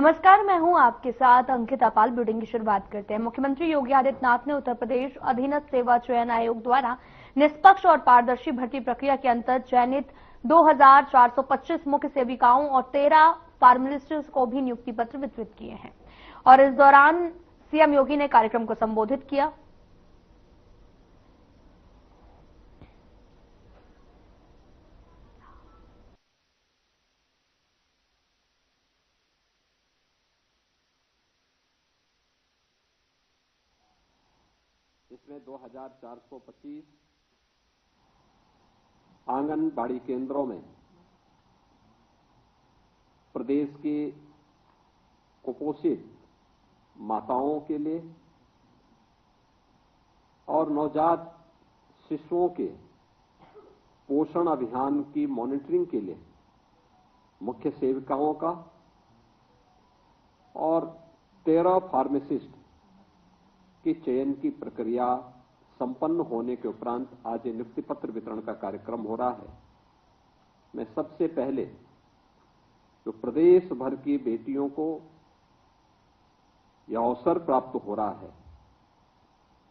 नमस्कार, मैं हूं आपके साथ अंकिता पाल। बुलेटिन की शुरुआत करते हैं। मुख्यमंत्री योगी आदित्यनाथ ने उत्तर प्रदेश अधीनस्थ सेवा चयन आयोग द्वारा निष्पक्ष और पारदर्शी भर्ती प्रक्रिया के अंतर्गत चयनित 2425 मुख्य सेविकाओं और 13 फार्मासिस्टों को भी नियुक्ति पत्र वितरित किए हैं। और इस दौरान सीएम योगी ने कार्यक्रम को संबोधित किया। इसमें 2425 आंगनबाड़ी केंद्रों में प्रदेश की कुपोषित माताओं के लिए और नवजात शिशुओं के पोषण अभियान की मॉनिटरिंग के लिए मुख्य सेविकाओं का और 13 फार्मासिस्ट की चयन की प्रक्रिया संपन्न होने के उपरांत आज नियुक्ति पत्र वितरण का कार्यक्रम हो रहा है। मैं सबसे पहले जो प्रदेश भर की बेटियों को यह अवसर प्राप्त हो रहा है,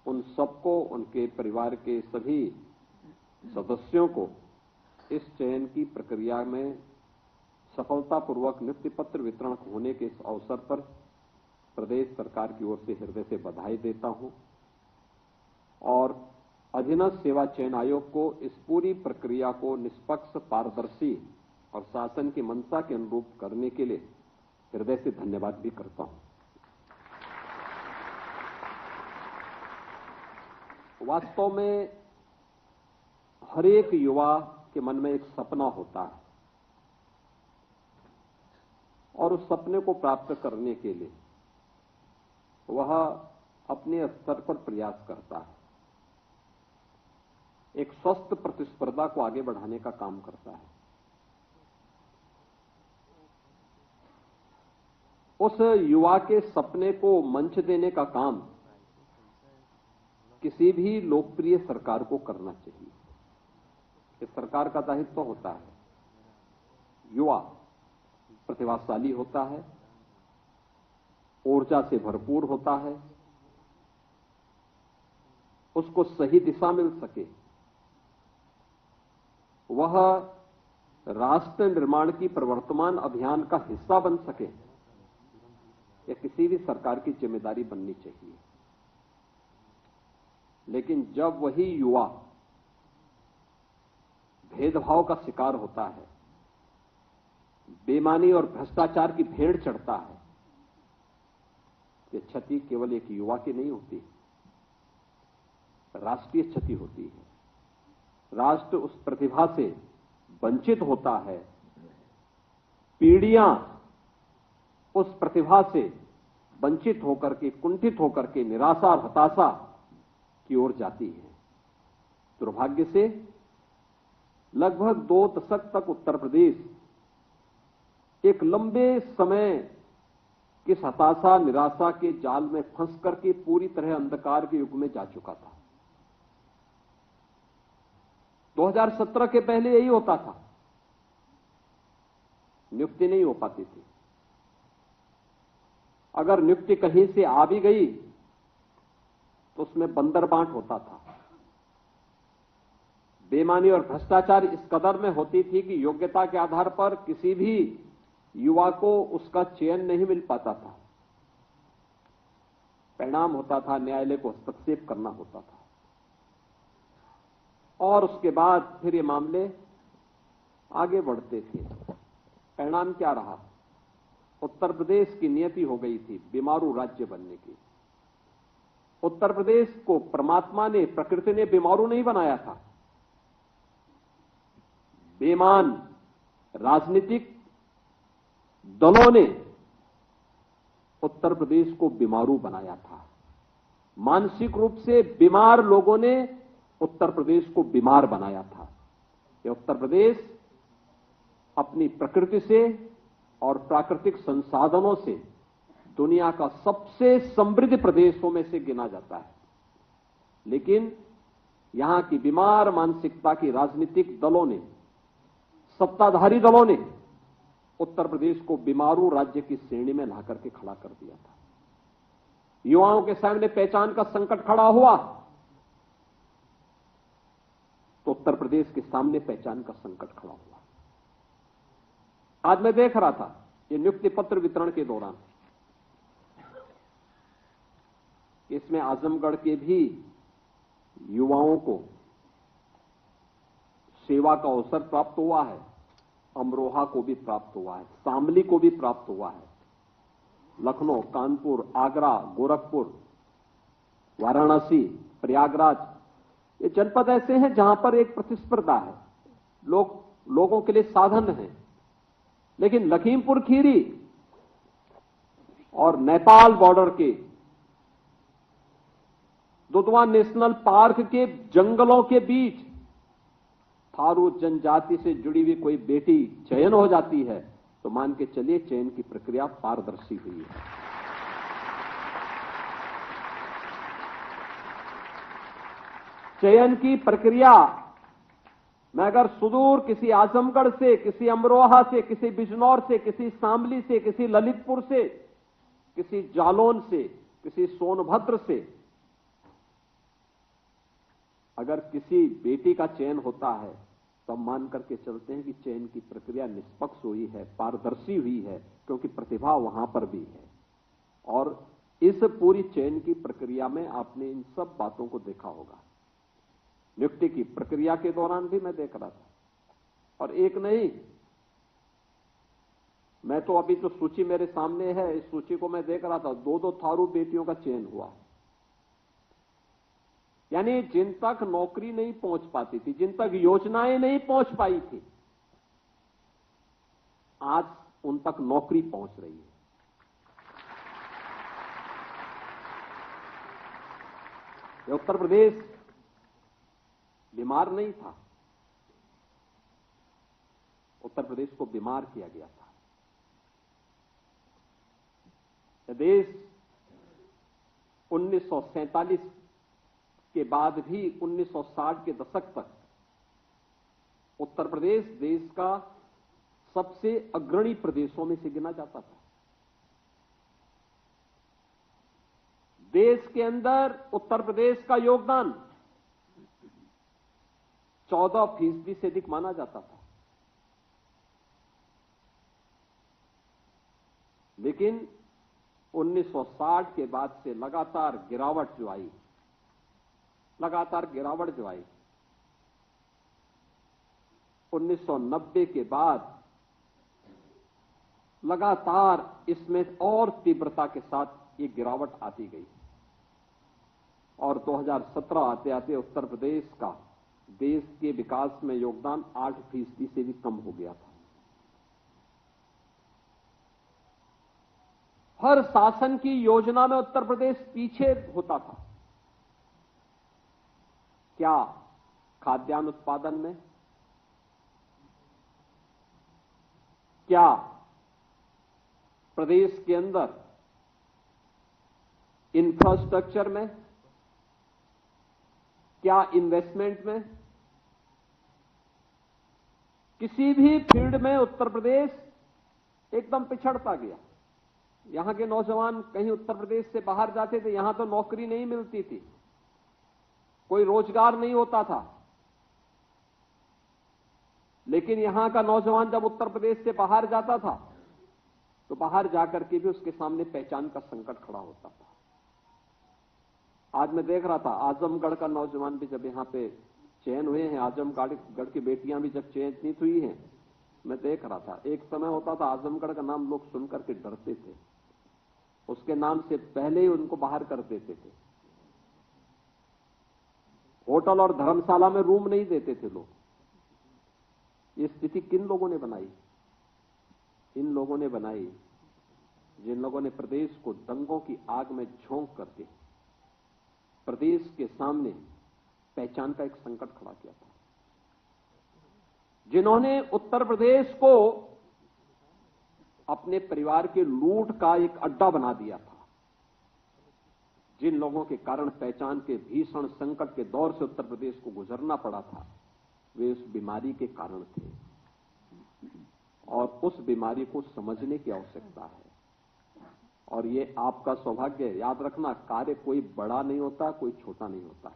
उन सबको, उनके परिवार के सभी सदस्यों को इस चयन की प्रक्रिया में सफलतापूर्वक नियुक्ति पत्र वितरण होने के इस अवसर पर प्रदेश सरकार की ओर से हृदय से बधाई देता हूं और अधीनस्थ सेवा चयन आयोग को इस पूरी प्रक्रिया को निष्पक्ष, पारदर्शी और शासन की मंशा के अनुरूप करने के लिए हृदय से धन्यवाद भी करता हूं। वास्तव में हर एक युवा के मन में एक सपना होता है और उस सपने को प्राप्त करने के लिए वह अपने स्तर पर प्रयास करता है, एक स्वस्थ प्रतिस्पर्धा को आगे बढ़ाने का काम करता है। उस युवा के सपने को मंच देने का काम किसी भी लोकप्रिय सरकार को करना चाहिए। इस सरकार का दायित्व होता है युवा प्रतिभाशाली होता है, ऊर्जा से भरपूर होता है, उसको सही दिशा मिल सके, वह राष्ट्र निर्माण की प्रवर्तमान अभियान का हिस्सा बन सके, यह किसी भी सरकार की जिम्मेदारी बननी चाहिए। लेकिन जब वही युवा भेदभाव का शिकार होता है, बेईमानी और भ्रष्टाचार की भेड़ चढ़ता है, ये क्षति केवल एक युवा की नहीं होती, राष्ट्रीय क्षति होती है। राष्ट्र उस प्रतिभा से वंचित होता है, पीढ़ियां उस प्रतिभा से वंचित होकर के, कुंठित होकर के निराशा और हताशा की ओर जाती है। दुर्भाग्य से लगभग 2 दशक तक उत्तर प्रदेश एक लंबे समय किस हताशा, निराशा के जाल में फंस करके पूरी तरह अंधकार के युग में जा चुका था। 2017 के पहले यही होता था, नियुक्ति नहीं हो पाती थी। अगर नियुक्ति कहीं से आ भी गई तो उसमें बंदरबांट होता था। बेईमानी और भ्रष्टाचार इस कदर में होती थी कि योग्यता के आधार पर किसी भी युवा को उसका चयन नहीं मिल पाता था। परिणाम होता था न्यायालय को हस्तक्षेप करना होता था और उसके बाद फिर ये मामले आगे बढ़ते थे। परिणाम क्या रहा? उत्तर प्रदेश की नियति हो गई थी बीमारू राज्य बनने की। उत्तर प्रदेश को परमात्मा ने, प्रकृति ने बीमारू नहीं बनाया था। बेईमान राजनीतिक दलों ने उत्तर प्रदेश को बीमारू बनाया था। मानसिक रूप से बीमार लोगों ने उत्तर प्रदेश को बीमार बनाया था। ये उत्तर प्रदेश अपनी प्रकृति से और प्राकृतिक संसाधनों से दुनिया का सबसे समृद्ध प्रदेशों में से गिना जाता है। लेकिन यहां की बीमार मानसिकता की राजनीतिक दलों ने, सत्ताधारी दलों ने उत्तर प्रदेश को बीमारू राज्य की श्रेणी में ला करके खड़ा कर दिया था। युवाओं के सामने पहचान का संकट खड़ा हुआ तो उत्तर प्रदेश के सामने पहचान का संकट खड़ा हुआ। आज मैं देख रहा था ये नियुक्ति पत्र वितरण के दौरान, इसमें आजमगढ़ के भी युवाओं को सेवा का अवसर प्राप्त हुआ है, अमरोहा को भी प्राप्त हुआ है, शामली को भी प्राप्त हुआ है, लखनऊ, कानपुर, आगरा, गोरखपुर, वाराणसी, प्रयागराज, ये जनपद ऐसे हैं जहां पर एक प्रतिस्पर्धा है, लोगों के लिए साधन है। लेकिन लखीमपुर खीरी और नेपाल बॉर्डर के दुधवा नेशनल पार्क के जंगलों के बीच थारू जनजाति से जुड़ी हुई कोई बेटी चयन हो जाती है तो मान के चलिए चयन की प्रक्रिया पारदर्शी हुई है। चयन की प्रक्रिया में अगर सुदूर किसी आजमगढ़ से, किसी अमरोहा से, किसी बिजनौर से, किसी शामली से, किसी ललितपुर से, किसी जालौन से, किसी सोनभद्र से अगर किसी बेटी का चयन होता है तो हम मान करके चलते हैं कि चयन की प्रक्रिया निष्पक्ष हुई है, पारदर्शी हुई है, क्योंकि प्रतिभा वहां पर भी है। और इस पूरी चयन की प्रक्रिया में आपने इन सब बातों को देखा होगा। नियुक्ति की प्रक्रिया के दौरान भी मैं देख रहा था, और एक नहीं, मैं तो अभी जो सूची मेरे सामने है इस सूची को मैं देख रहा था, 2-2 थारू बेटियों का चयन हुआ। यानी जिन तक नौकरी नहीं पहुंच पाती थी, जिन तक योजनाएं नहीं पहुंच पाई थी, आज उन तक नौकरी पहुंच रही है। ये उत्तर प्रदेश बीमार नहीं था, उत्तर प्रदेश को बीमार किया गया था। यह देश 1947 के बाद भी 1960 के दशक तक उत्तर प्रदेश देश का सबसे अग्रणी प्रदेशों में से गिना जाता था। देश के अंदर उत्तर प्रदेश का योगदान 14% से अधिक माना जाता था। लेकिन 1960 के बाद से लगातार गिरावट जो आई, 1990 के बाद लगातार इसमें और तीव्रता के साथ ये गिरावट आती गई, और 2017 आते आते उत्तर प्रदेश का देश के विकास में योगदान 8% से भी कम हो गया था। हर शासन की योजना में उत्तर प्रदेश पीछे होता था। क्या खाद्यान्न उत्पादन में, क्या प्रदेश के अंदर इंफ्रास्ट्रक्चर में, क्या इन्वेस्टमेंट में, किसी भी फील्ड में उत्तर प्रदेश एकदम पिछड़ता गया। यहां के नौजवान कहीं उत्तर प्रदेश से बाहर जाते थे, यहां तो नौकरी नहीं मिलती थी, कोई रोजगार नहीं होता था। लेकिन यहां का नौजवान जब उत्तर प्रदेश से बाहर जाता था तो बाहर जाकर के भी उसके सामने पहचान का संकट खड़ा होता था। आज मैं देख रहा था आजमगढ़ का नौजवान भी जब यहां पे चयन हुए हैं, आजमगढ़ की बेटियां भी जब चयनित हुई हैं, मैं देख रहा था एक समय होता था आजमगढ़ का नाम लोग सुनकर के डरते थे, उसके नाम से पहले ही उनको बाहर कर देते थे। होटल और धर्मशाला में रूम नहीं देते थे लोग। ये स्थिति किन लोगों ने बनाई? इन लोगों ने बनाई जिन लोगों ने प्रदेश को दंगों की आग में झोंक करके प्रदेश के सामने पहचान का एक संकट खड़ा किया था, जिन्होंने उत्तर प्रदेश को अपने परिवार के लूट का एक अड्डा बना दिया था, जिन लोगों के कारण पहचान के भीषण संकट के दौर से उत्तर प्रदेश को गुजरना पड़ा था, वे उस बीमारी के कारण थे। और उस बीमारी को समझने की आवश्यकता है। और ये आपका सौभाग्य है। याद रखना, कार्य कोई बड़ा नहीं होता, कोई छोटा नहीं होता।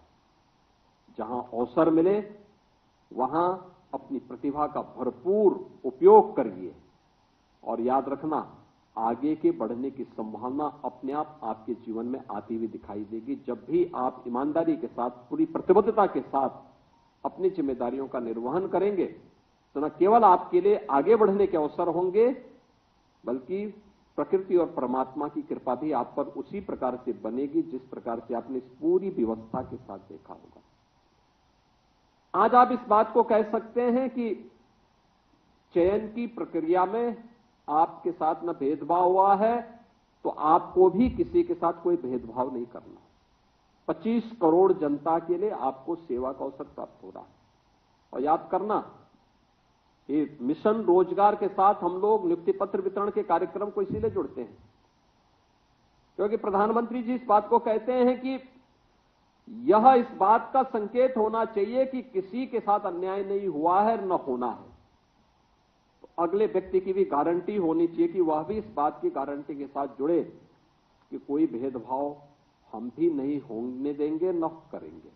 जहां अवसर मिले वहां अपनी प्रतिभा का भरपूर उपयोग करिए और याद रखना, आगे के बढ़ने की संभावना अपने आप आपके जीवन में आती हुई दिखाई देगी जब भी आप ईमानदारी के साथ, पूरी प्रतिबद्धता के साथ अपनी जिम्मेदारियों का निर्वहन करेंगे। तो न केवल आपके लिए आगे बढ़ने के अवसर होंगे, बल्कि प्रकृति और परमात्मा की कृपा भी आप पर उसी प्रकार से बनेगी जिस प्रकार से आपने इस पूरी व्यवस्था के साथ देखा होगा। आज आप इस बात को कह सकते हैं कि चयन की प्रक्रिया में आपके साथ न भेदभाव हुआ है, तो आपको भी किसी के साथ कोई भेदभाव नहीं करना। 25 करोड़ जनता के लिए आपको सेवा का अवसर प्राप्त हो रहा है। और याद करना, ये मिशन रोजगार के साथ हम लोग नियुक्ति पत्र वितरण के कार्यक्रम को इसीलिए जुड़ते हैं क्योंकि प्रधानमंत्री जी इस बात को कहते हैं कि यह इस बात का संकेत होना चाहिए कि किसी के साथ अन्याय नहीं हुआ है, न होना है। तो अगले व्यक्ति की भी गारंटी होनी चाहिए कि वह भी इस बात की गारंटी के साथ जुड़े कि कोई भेदभाव हम भी नहीं होने देंगे, न करेंगे।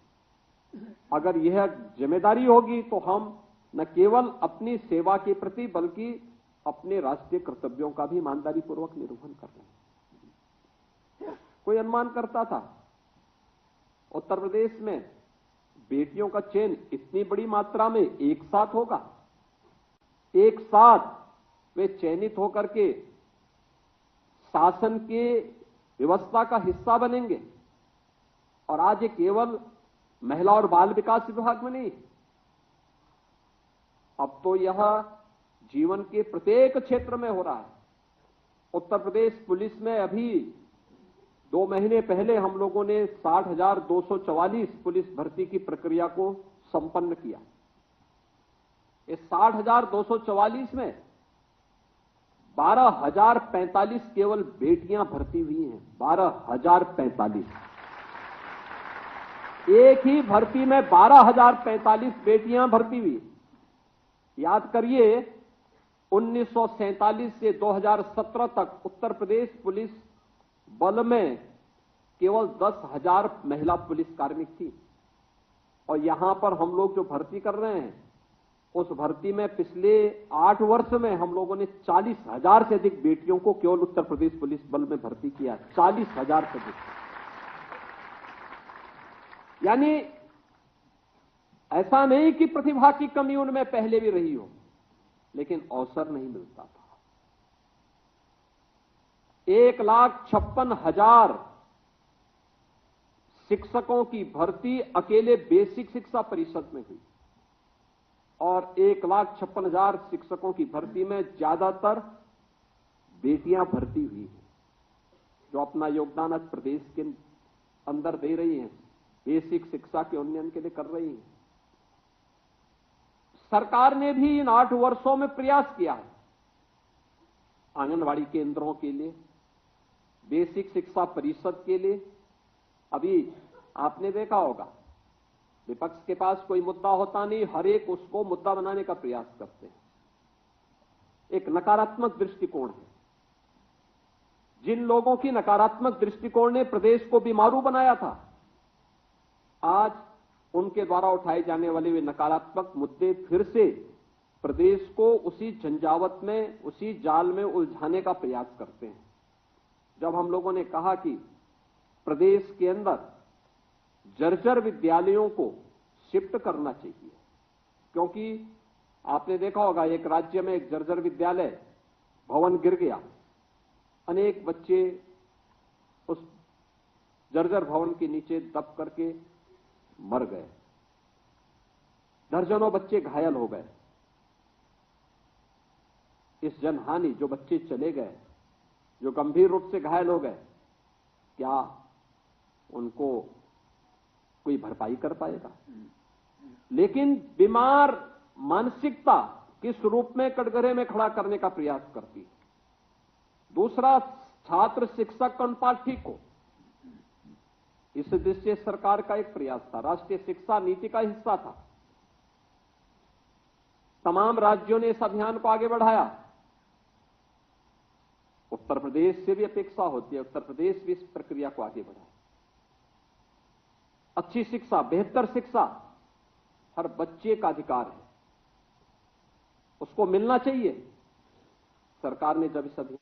अगर यह जिम्मेदारी होगी तो हम न केवल अपनी सेवा के प्रति बल्कि अपने राष्ट्रीय कर्तव्यों का भी ईमानदारी पूर्वक निर्वहन कर रहे हैं। कोई अनुमान करता था उत्तर प्रदेश में बेटियों का चयन इतनी बड़ी मात्रा में एक साथ होगा, एक साथ वे चयनित होकर के शासन के व्यवस्था का हिस्सा बनेंगे। और आज ये केवल महिला और बाल विकास विभाग में नहीं, अब तो यह जीवन के प्रत्येक क्षेत्र में हो रहा है। उत्तर प्रदेश पुलिस में अभी 2 महीने पहले हम लोगों ने 60,244 पुलिस भर्ती की प्रक्रिया को संपन्न किया। इस 60,244 में 12,045 केवल बेटियां भर्ती हुई हैं। 12,045, एक ही भर्ती में 12,045 बेटियां भर्ती हुई। याद करिए, 1947 से 2017 तक उत्तर प्रदेश पुलिस बल में केवल 10,000 महिला पुलिस कार्मिक थी। और यहां पर हम लोग जो भर्ती कर रहे हैं, उस भर्ती में पिछले 8 वर्ष में हम लोगों ने 40,000 से अधिक बेटियों को केवल उत्तर प्रदेश पुलिस बल में भर्ती किया। 40,000 से अधिक। यानी ऐसा नहीं कि प्रतिभा की कमी उनमें पहले भी रही हो, लेकिन अवसर नहीं मिलता था। 1,56,000 शिक्षकों की भर्ती अकेले बेसिक शिक्षा परिषद में हुई और 1,56,000 शिक्षकों की भर्ती में ज्यादातर बेटियां भर्ती हुई हैं, जो अपना योगदान आज प्रदेश के अंदर दे रही हैं, बेसिक शिक्षा के उन्नयन के लिए कर रही हैं। सरकार ने भी इन 8 वर्षों में प्रयास किया है। आंगनवाड़ी केंद्रों के लिए, बेसिक शिक्षा परिषद के लिए। अभी आपने देखा होगा, विपक्ष के पास कोई मुद्दा होता नहीं, हर एक उसको मुद्दा बनाने का प्रयास करते हैं। एक नकारात्मक दृष्टिकोण है। जिन लोगों की नकारात्मक दृष्टिकोण ने प्रदेश को बीमारू बनाया था, आज उनके द्वारा उठाए जाने वाले वे नकारात्मक मुद्दे फिर से प्रदेश को उसी झंझावत में, उसी जाल में उलझाने का प्रयास करते हैं। जब हम लोगों ने कहा कि प्रदेश के अंदर जर्जर विद्यालयों को शिफ्ट करना चाहिए, क्योंकि आपने देखा होगा एक राज्य में एक जर्जर विद्यालय भवन गिर गया, अनेक बच्चे उस जर्जर भवन के नीचे दब करके मर गए, दर्जनों बच्चे घायल हो गए। इस जनहानि, जो बच्चे चले गए, जो गंभीर रूप से घायल हो गए, क्या उनको कोई भरपाई कर पाएगा? लेकिन बीमार मानसिकता किस रूप में कटघरे में खड़ा करने का प्रयास करती है। दूसरा, छात्र शिक्षक का अनुपात ठीक हो, इस दृष्टि से सरकार का एक प्रयास था, राष्ट्रीय शिक्षा नीति का हिस्सा था। तमाम राज्यों ने इस अभियान को आगे बढ़ाया। उत्तर प्रदेश से भी अपेक्षा होती है, उत्तर प्रदेश भी इस प्रक्रिया को आगे बढ़ाए। अच्छी शिक्षा, बेहतर शिक्षा हर बच्चे का अधिकार है, उसको मिलना चाहिए। सरकार ने जब इस अभियान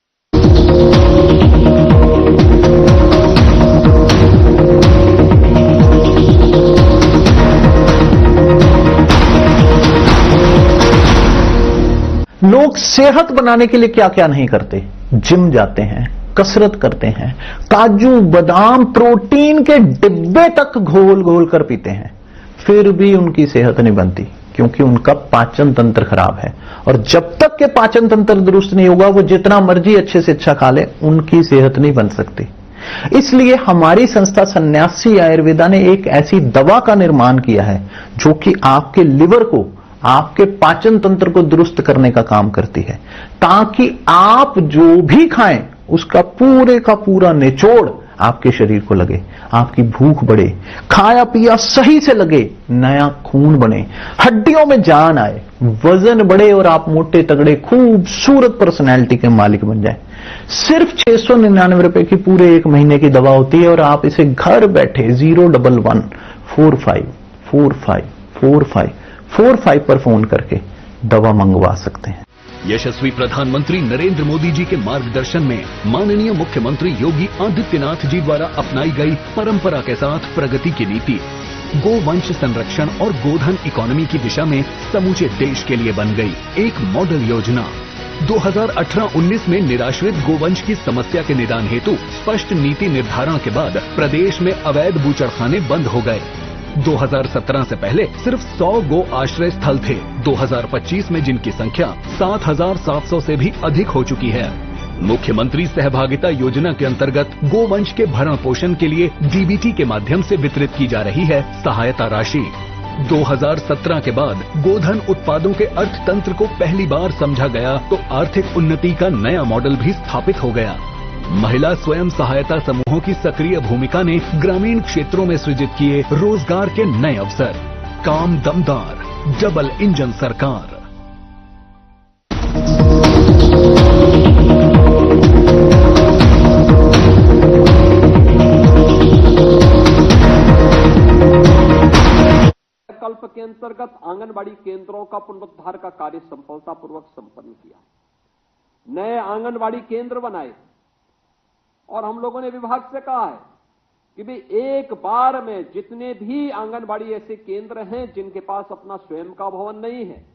लोग सेहत बनाने के लिए क्या क्या नहीं करते। जिम जाते हैं, कसरत करते हैं, काजू बादाम प्रोटीन के डिब्बे तक घोल घोल कर पीते हैं, फिर भी उनकी सेहत नहीं बनती, क्योंकि उनका पाचन तंत्र खराब है। और जब तक के पाचन तंत्र दुरुस्त नहीं होगा, वो जितना मर्जी अच्छे से अच्छा खा ले, उनकी सेहत नहीं बन सकती। इसलिए हमारी संस्था सन्यासी आयुर्वेदा ने एक ऐसी दवा का निर्माण किया है जो कि आपके लिवर को, आपके पाचन तंत्र को दुरुस्त करने का काम करती है, ताकि आप जो भी खाएं उसका पूरे का पूरा निचोड़ आपके शरीर को लगे, आपकी भूख बढ़े, खाया पिया सही से लगे, नया खून बने, हड्डियों में जान आए, वजन बढ़े और आप मोटे तगड़े खूबसूरत पर्सनैलिटी के मालिक बन जाएं। सिर्फ 699 रुपए की पूरे एक महीने की दवा होती है और आप इसे घर बैठे 01145454545 पर फोन करके दवा मंगवा सकते हैं। यशस्वी प्रधानमंत्री नरेंद्र मोदी जी के मार्गदर्शन में माननीय मुख्यमंत्री योगी आदित्यनाथ जी द्वारा अपनाई गई परंपरा के साथ प्रगति की नीति गोवंश संरक्षण और गोधन इकोनॉमी की दिशा में समूचे देश के लिए बन गई एक मॉडल योजना। 2018-19 में निराश्रित गोवंश की समस्या के निदान हेतु स्पष्ट नीति निर्धारण के बाद प्रदेश में अवैध बूचड़खाने बंद हो गए। 2017 से पहले सिर्फ 100 गो आश्रय स्थल थे, 2025 में जिनकी संख्या 7,700 से भी अधिक हो चुकी है। मुख्यमंत्री सहभागिता योजना के अंतर्गत गोवंश के भरण पोषण के लिए डीबीटी के माध्यम से वितरित की जा रही है सहायता राशि। 2017 के बाद गोधन उत्पादों के अर्थतंत्र को पहली बार समझा गया तो आर्थिक उन्नति का नया मॉडल भी स्थापित हो गया। महिला स्वयं सहायता समूहों की सक्रिय भूमिका ने ग्रामीण क्षेत्रों में सृजित किए रोजगार के नए अवसर। काम दमदार, डबल इंजन सरकार। कल्प के अंतर्गत आंगनबाड़ी केंद्रों का पुनरुद्धार का कार्य सफलतापूर्वक संपन्न किया, नए आंगनबाड़ी केंद्र बनाए और हम लोगों ने विभाग से कहा है कि भाई एक बार में जितने भी आंगनबाड़ी ऐसे केंद्र हैं जिनके पास अपना स्वयं का भवन नहीं है,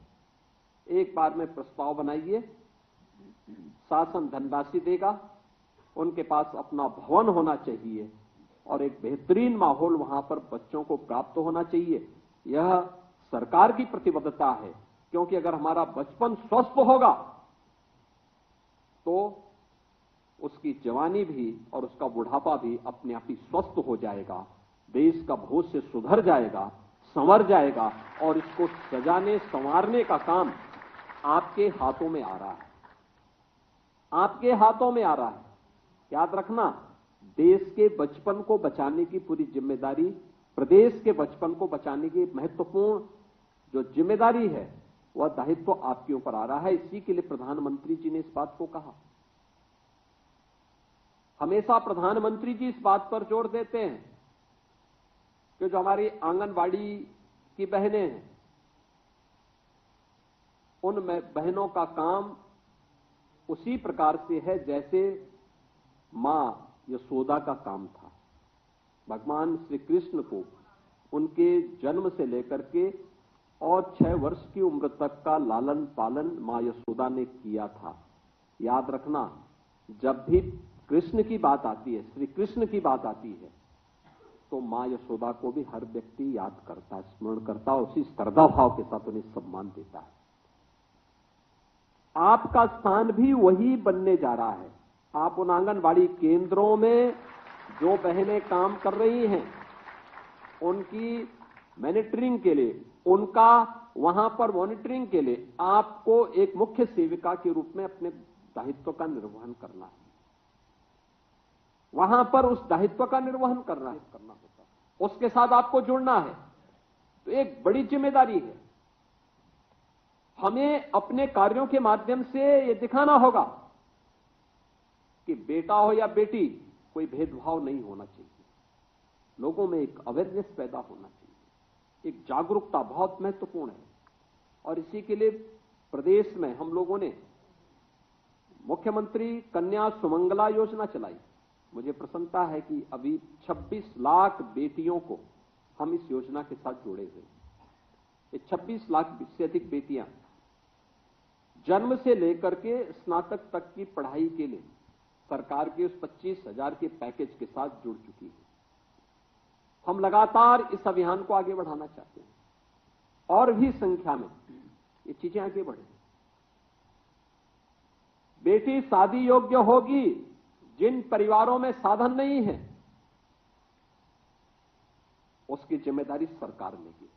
एक बार में प्रस्ताव बनाइए, शासन धनराशि देगा, उनके पास अपना भवन होना चाहिए और एक बेहतरीन माहौल वहां पर बच्चों को प्राप्त होना चाहिए। यह सरकार की प्रतिबद्धता है, क्योंकि अगर हमारा बचपन स्वस्थ होगा तो उसकी जवानी भी और उसका बुढ़ापा भी अपने आप ही स्वस्थ हो जाएगा, देश का भविष्य सुधर जाएगा, संवर जाएगा और इसको सजाने संवारने का काम आपके हाथों में आ रहा है, आपके हाथों में आ रहा है। याद रखना, देश के बचपन को बचाने की पूरी जिम्मेदारी, प्रदेश के बचपन को बचाने की महत्वपूर्ण जो जिम्मेदारी है वह दायित्व आपके ऊपर आ रहा है। इसी के लिए प्रधानमंत्री जी ने इस बात को कहा। हमेशा प्रधानमंत्री जी इस बात पर जोर देते हैं कि जो हमारी आंगनबाड़ी की बहनें हैं, उन बहनों का काम उसी प्रकार से है जैसे मां यशोदा का काम था। भगवान श्री कृष्ण को उनके जन्म से लेकर के और 6 वर्ष की उम्र तक का लालन पालन मां यशोदा ने किया था। याद रखना, जब भी कृष्ण की बात आती है, श्री कृष्ण की बात आती है, तो मां यशोदा को भी हर व्यक्ति याद करता है, स्मरण करता है, उसी श्रद्धा भाव के साथ उन्हें सम्मान देता है। आपका स्थान भी वही बनने जा रहा है। आप उन आंगनबाड़ी केंद्रों में जो बहनें काम कर रही हैं, उनकी मॉनिटरिंग के लिए, उनका वहां पर मॉनिटरिंग के लिए आपको एक मुख्य सेविका के रूप में अपने दायित्व का निर्वहन करना है। वहां पर उस दायित्व का निर्वहन करना होता है, उसके साथ आपको जुड़ना है। तो एक बड़ी जिम्मेदारी है। हमें अपने कार्यों के माध्यम से ये दिखाना होगा कि बेटा हो या बेटी कोई भेदभाव नहीं होना चाहिए। लोगों में एक अवेयरनेस पैदा होना चाहिए, एक जागरूकता बहुत महत्वपूर्ण है। और इसी के लिए प्रदेश में हम लोगों ने मुख्यमंत्री कन्या सुमंगला योजना चलाई। मुझे प्रसन्नता है कि अभी 26 लाख बेटियों को हम इस योजना के साथ जोड़े हुए। ये 26 लाख से अधिक बेटियां जन्म से लेकर के स्नातक तक की पढ़ाई के लिए सरकार के उस 25,000 के पैकेज के साथ जुड़ चुकी है। हम लगातार इस अभियान को आगे बढ़ाना चाहते हैं और भी संख्या में ये चीजें आगे बढ़े। बेटी शादी योग्य होगी जिन परिवारों में साधन नहीं है, उसकी जिम्मेदारी सरकार लेगी।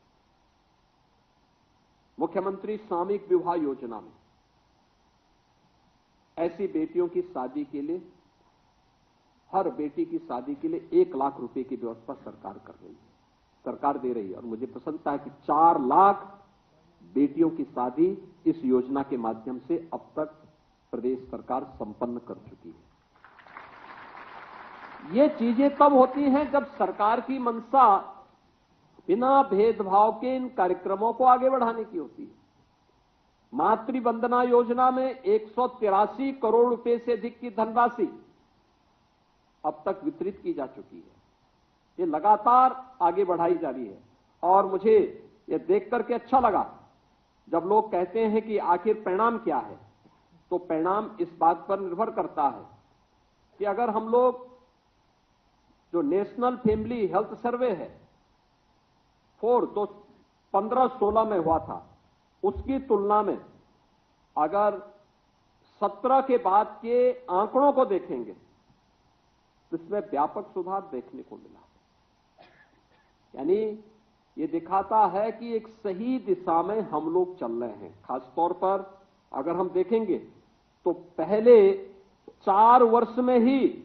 मुख्यमंत्री सामूहिक विवाह योजना में ऐसी बेटियों की शादी के लिए, हर बेटी की शादी के लिए 1 लाख रुपए की व्यवस्था सरकार कर रही है, सरकार दे रही है। और मुझे प्रसन्नता है कि 4 लाख बेटियों की शादी इस योजना के माध्यम से अब तक प्रदेश सरकार संपन्न कर चुकी है। ये चीजें तब होती हैं जब सरकार की मंशा बिना भेदभाव के इन कार्यक्रमों को आगे बढ़ाने की होती है। मातृ वंदना योजना में 183 करोड़ रुपए से अधिक की धनराशि अब तक वितरित की जा चुकी है। ये लगातार आगे बढ़ाई जा रही है। और मुझे ये देख करके अच्छा लगा जब लोग कहते हैं कि आखिर परिणाम क्या है, तो परिणाम इस बात पर निर्भर करता है कि अगर हम लोग जो नेशनल फैमिली हेल्थ सर्वे है 4 तो 15-16 में हुआ था, उसकी तुलना में अगर 17 के बाद के आंकड़ों को देखेंगे तो इसमें व्यापक सुधार देखने को मिला। यानी ये दिखाता है कि एक सही दिशा में हम लोग चल रहे हैं। खासतौर पर अगर हम देखेंगे तो पहले 4 वर्ष में ही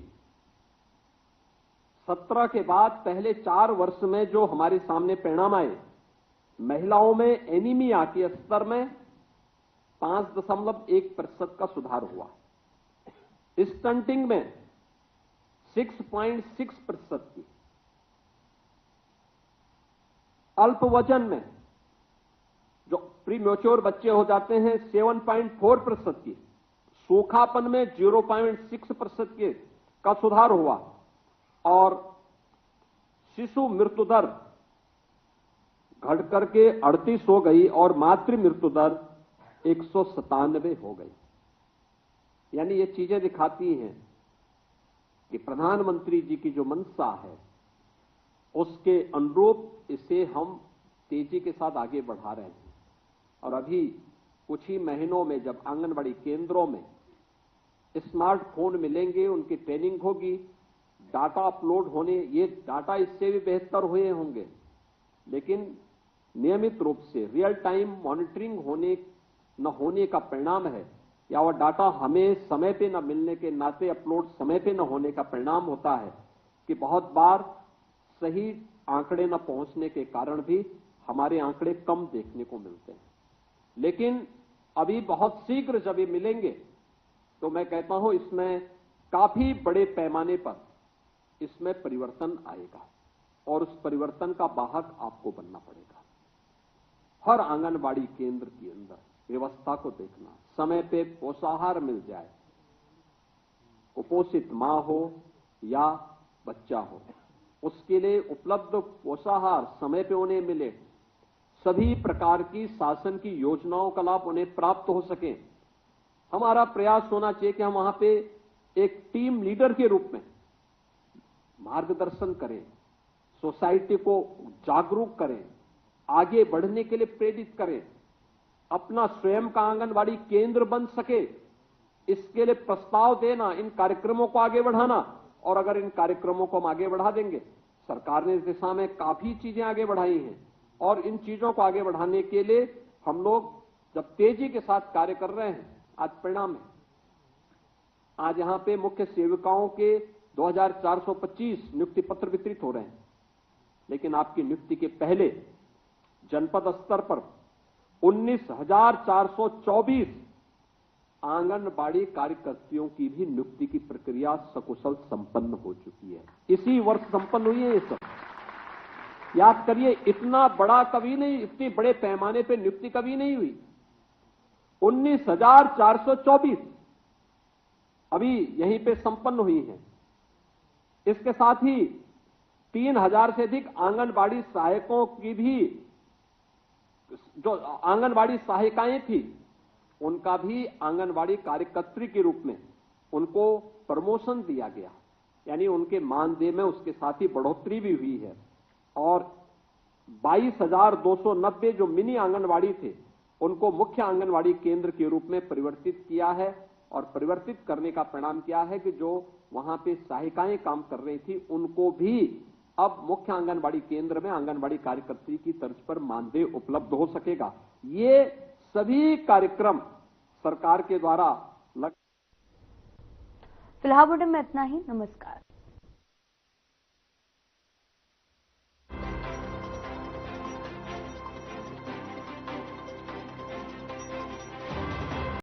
17 के बाद पहले 4 वर्ष में जो हमारे सामने परिणाम आए, महिलाओं में एनीमिया के स्तर में 5.1% का सुधार हुआ, स्टंटिंग में 6.6% की, अल्प वजन में जो प्रीमेच्योर बच्चे हो जाते हैं 7.4% की, सूखापन में 0.6% के का सुधार हुआ और शिशु मृत्यु दर घट करके 38 हो गई और मातृ मृत्यु दर 197 हो गई। यानी ये चीजें दिखाती हैं कि प्रधानमंत्री जी की जो मंशा है उसके अनुरूप इसे हम तेजी के साथ आगे बढ़ा रहे हैं। और अभी कुछ ही महीनों में जब आंगनबाड़ी केंद्रों में स्मार्टफोन मिलेंगे, उनकी ट्रेनिंग होगी, डाटा अपलोड होने, ये डाटा इससे भी बेहतर हुए होंगे, लेकिन नियमित रूप से रियल टाइम मॉनिटरिंग न होने का परिणाम है, या वह डाटा हमें समय पे न मिलने के नाते अपलोड समय पे न होने का परिणाम होता है कि बहुत बार सही आंकड़े न पहुंचने के कारण भी हमारे आंकड़े कम देखने को मिलते हैं। लेकिन अभी बहुत शीघ्र जब ये मिलेंगे तो मैं कहता हूं इसमें काफी बड़े पैमाने पर इसमें परिवर्तन आएगा और उस परिवर्तन का वाहक आपको बनना पड़ेगा। हर आंगनबाड़ी केंद्र के अंदर व्यवस्था को देखना, समय पे पोषाहार मिल जाए, कुपोषित मां हो या बच्चा हो, उसके लिए उपलब्ध पोषाहार समय पे उन्हें मिले, सभी प्रकार की शासन की योजनाओं का लाभ उन्हें प्राप्त हो सके। हमारा प्रयास होना चाहिए कि हम वहां पे एक टीम लीडर के रूप में मार्गदर्शन करें, सोसाइटी को जागरूक करें, आगे बढ़ने के लिए प्रेरित करें, अपना स्वयं का आंगनबाड़ी केंद्र बन सके, इसके लिए प्रस्ताव देना, इन कार्यक्रमों को आगे बढ़ाना। और अगर इन कार्यक्रमों को हम आगे बढ़ा देंगे, सरकार ने इस दिशा में काफी चीजें आगे बढ़ाई हैं और इन चीजों को आगे बढ़ाने के लिए हम लोग जब तेजी के साथ कार्य कर रहे हैं, आज परिणाम है। आज यहां पे मुख्य सेविकाओं के 2425 नियुक्ति पत्र वितरित हो रहे हैं, लेकिन आपकी नियुक्ति के पहले जनपद स्तर पर 19,424 आंगनबाड़ी कार्यकर्तियों की भी नियुक्ति की प्रक्रिया सकुशल संपन्न हो चुकी है। इसी वर्ष संपन्न हुई है ये सब। याद करिए, इतना बड़ा कभी नहीं, इतने बड़े पैमाने पे नियुक्ति कभी नहीं हुई। 19,424 अभी यहीं पे संपन्न हुई है। इसके साथ ही 3,000 से अधिक आंगनबाड़ी सहायकों की भी, जो आंगनबाड़ी सहायिकाएं थी, उनका भी आंगनबाड़ी कार्यकर्त्री के रूप में उनको प्रमोशन दिया गया, यानी उनके मानदेय में उसके साथ ही बढ़ोतरी भी हुई है। और 22,290 जो मिनी आंगनबाड़ी थे, उनको मुख्य आंगनबाड़ी केंद्र के रूप में परिवर्तित किया है। और परिवर्तित करने का परिणाम क्या है कि जो वहां पे सहायिकाएं काम कर रही थी, उनको भी अब मुख्य आंगनबाड़ी केंद्र में आंगनबाड़ी कार्यकर्त्री की तर्ज पर मानदेय उपलब्ध हो सकेगा। ये सभी कार्यक्रम सरकार के द्वारा फिलहाल बुलेटिन में इतना ही। नमस्कार।